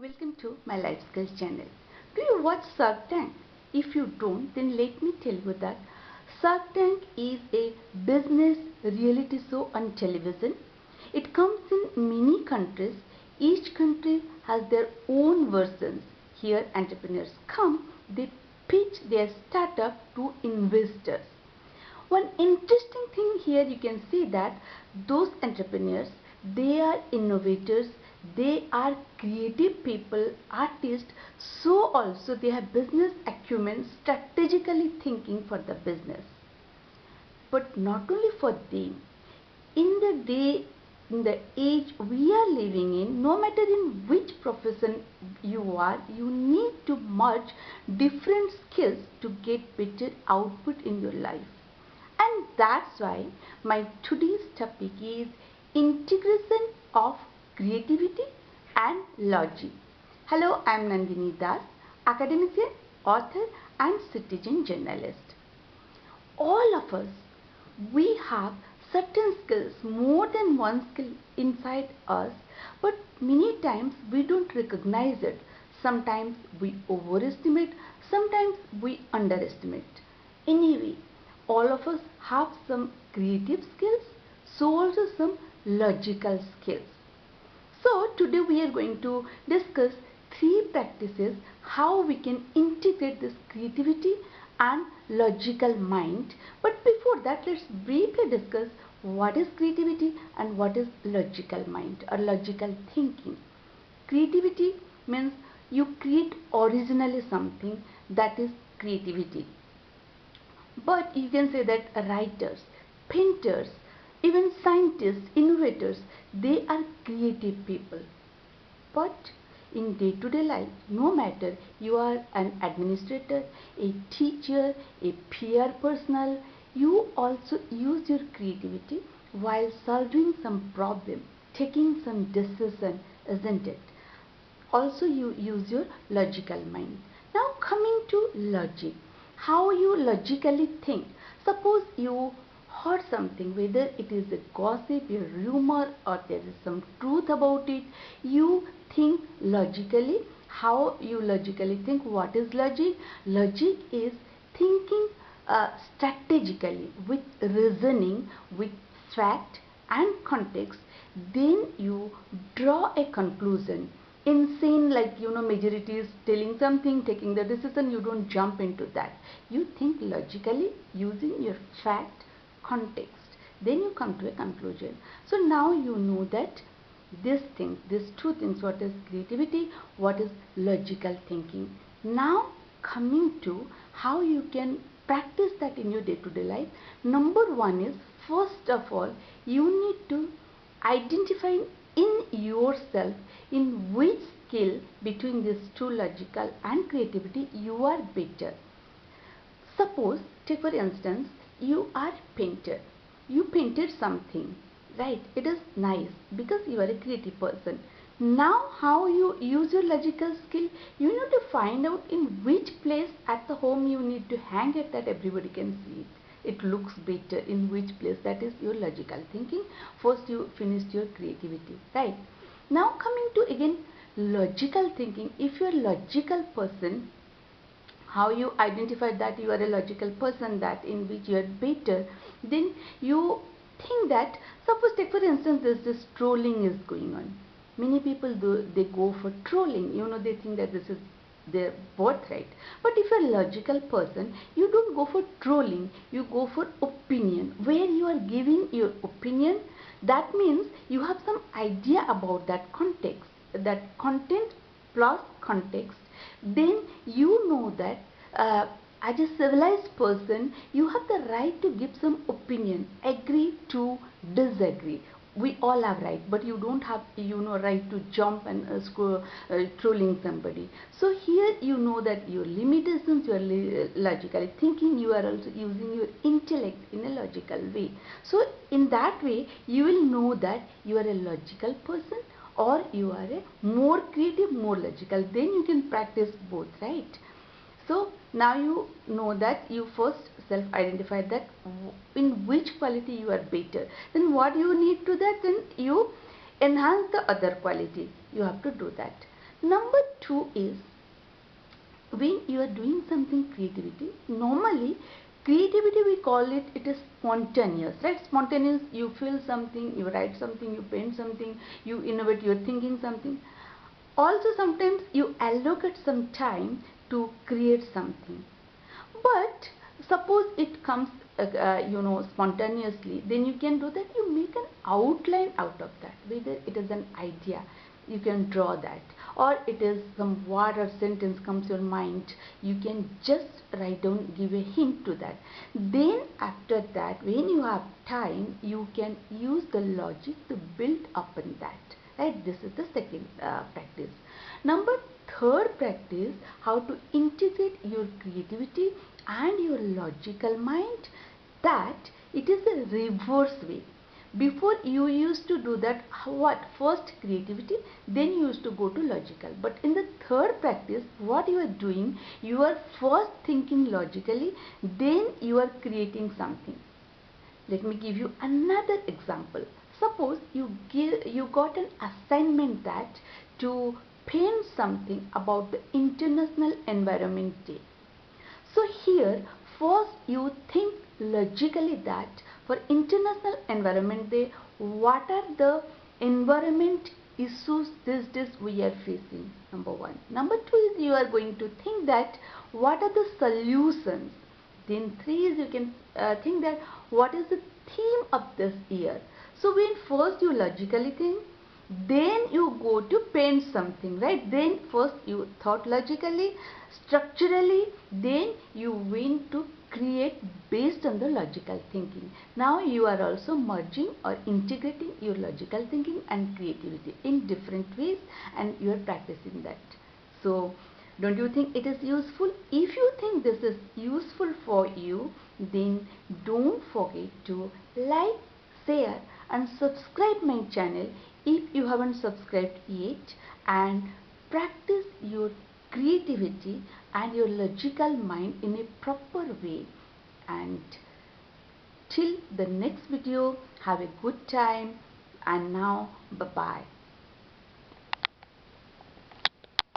Welcome to my Life Skills channel. Do you watch Shark Tank? If you don't, then let me tell you that Shark Tank is a business reality show on television. It comes in many countries. Each country has their own versions. Here entrepreneurs come, they pitch their startup to investors. One interesting thing here, you can see that those entrepreneurs, they are innovators, they are creative people, artists, so also they have business acumen, strategically thinking for the business. But not only for them, in the day, in the age we are living in, no matter in which profession you are, you need to merge different skills to get better output in your life. And that's why my today's topic is integration of creativity and logic. Hello, I am Nandini Das, academician, author and citizen journalist. All of us, we have certain skills, more than one skill inside us, but many times we don't recognize it. Sometimes we overestimate, sometimes we underestimate. Anyway, all of us have some creative skills, so also some logical skills. So today we are going to discuss 3 practices how we can integrate this creativity and logical mind. But before that, let's briefly discuss what is creativity and what is logical mind or logical thinking. Creativity means you create originally something, that is creativity. But you can say that writers, painters, even scientists, innovators, they are creative people. But in day-to-day life, no matter you are an administrator, a teacher, a PR personnel, you also use your creativity while solving some problem, taking some decision, isn't it? Also you use your logical mind. Now coming to logic, how you logically think. Suppose you heard something, whether it is a gossip, a rumor, or there is some truth about it, you think logically. How you logically think? What is logic? Logic is thinking strategically, with reasoning, with fact and context. Then you draw a conclusion. Insane, like majority is telling something, taking the decision, you don't jump into that. You think logically using your fact, context, then you come to a conclusion. So now you know that these two things, what is creativity, what is logical thinking. Now coming to how you can practice that in your day-to-day life. Number one is, first of all, you need to identify in yourself in which skill between these two, logical and creativity, you are better. Suppose, take for instance, you are painter. You painted something, right? It is nice because you are a creative person. Now how you use your logical skill, you need to find out in which place at the home you need to hang it that everybody can see it. It looks better in which place. That is your logical thinking. First you finished your creativity, right? Now coming to again logical thinking. If you are a logical person, how you identify that you are a logical person, that in which you are better, then you think that, suppose take for instance this trolling is going on. Many people they go for trolling, they think that this is their birthright. But if you're a logical person, you don't go for trolling, you go for opinion, where you are giving your opinion. That means you have some idea about that context, that content plus context. Then you know that as a civilized person, you have the right to give some opinion, agree to disagree. We all have right, but you don't have right to jump and trolling somebody. So here you know that your limitations, you are logically thinking, you are also using your intellect in a logical way. So in that way you will know that you are a logical person or you are a more creative, more logical. Then you can practice both, right? So now you know that you first self-identify that in which quality you are better. Then what you need to that? Then you enhance the other quality. You have to do that. Number two is, when you are doing something creativity, normally creativity we call it, it is spontaneous, right? Spontaneous, you feel something, you write something, you paint something, you innovate, you're thinking something. Also sometimes you allocate some time to create something. But suppose it comes spontaneously, then you can do that. You make an outline out of that, whether it is an idea, you can draw that, or it is some word or sentence comes to your mind, you can just write down, give a hint to that. Then after that, when you have time, you can use the logic to build upon that, right? This is the second practice. Number third practice, how to integrate your creativity and your logical mind, that it is a reverse way. Before you used to do that, what, first creativity, then you used to go to logical. But in the third practice, what you are doing, you are first thinking logically, then you are creating something. Let me give you another example. Suppose you got an assignment that to paint something about the International Environment Day. So here first you think logically that for International Environment Day, what are the environment issues these days we are facing? Number one. Number two is, you are going to think that what are the solutions. Then three is, you can think that what is the theme of this year. So when first you logically think, then you go to paint something, right? Then first you thought logically, structurally, then you went to create based on the logical thinking. Now you are also merging or integrating your logical thinking and creativity in different ways, and you are practicing that. So don't you think it is useful? If you think this is useful for you, then don't forget to like, share and subscribe my channel if you haven't subscribed yet, and practice your creativity and your logical mind in a proper way. And till the next video, have a good time, and now bye bye.